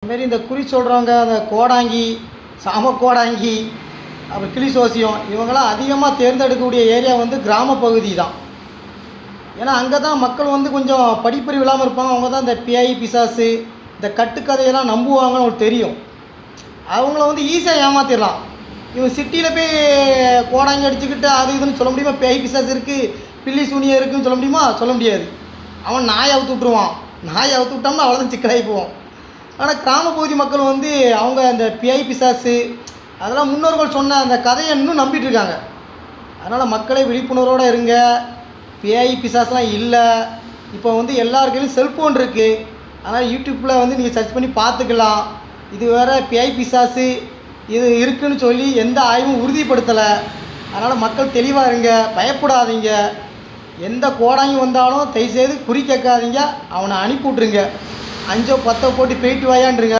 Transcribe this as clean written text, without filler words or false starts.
அதுமாரி இந்த குறி சொல்கிறவங்க, அந்த கோடாங்கி, சாம கோடாங்கி, அப்புறம் கிளி சோசியம், இவங்களாம் அதிகமாக தேர்ந்தெடுக்கக்கூடிய ஏரியா வந்து கிராம பகுதி தான். ஏன்னா அங்கே தான் மக்கள் வந்து கொஞ்சம் படிப்பறிவு இல்லாமல் இருப்பாங்க. அவங்க தான் இந்த பேய் பிசாசு, இந்த கட்டுக்கதையெல்லாம் நம்புவாங்கன்னு அவங்களுக்கு தெரியும். அவங்கள வந்து ஈஸியாக ஏமாற்றிடலாம். இவன் சிட்டியில் போய் கோடாங்கி அடிச்சுக்கிட்டு அது இதுன்னு சொல்ல முடியுமா? பேய் பிசாசு இருக்குது, பில்லி சூனியம் இருக்குதுன்னு சொல்ல முடியுமா? சொல்ல முடியாது. அவன் நாயை அவுத்து விட்ருவான். நாயை அவுத்து விட்டோம்னா அவ்வளோதான் சிக்கலாகி போவோம். ஆனால் கிராம பகுதி மக்கள் வந்து அவங்க அந்த பேய் பிசாசு அதெல்லாம் முன்னோர்கள் சொன்ன அந்த கதையை இன்னும் நம்பிட்டு இருக்காங்க. அதனால் மக்களே விழிப்புணர்வோடு இருங்க. பேய் பிசாசுலாம் இல்லை. இப்போ வந்து எல்லாருக்கையும் செல்ஃபோன் இருக்குது. அதனால் யூடியூப்பில் வந்து நீங்கள் சர்ச் பண்ணி பார்த்துக்கலாம். இது வேறு பேய் பிசாசு இது இருக்குதுன்னு சொல்லி எந்த ஆய்வும் உறுதிப்படுத்தலை. அதனால் மக்கள் தெளிவாக இருங்க, பயப்படாதீங்க. எந்த கோடாங்கி வந்தாலும் தயவுசெய்து குறி கேட்காதீங்க, அவனை அனுப்பி விட்ருங்க. 5 10 போட்டு போயிட்டு வாயான்றுங்க.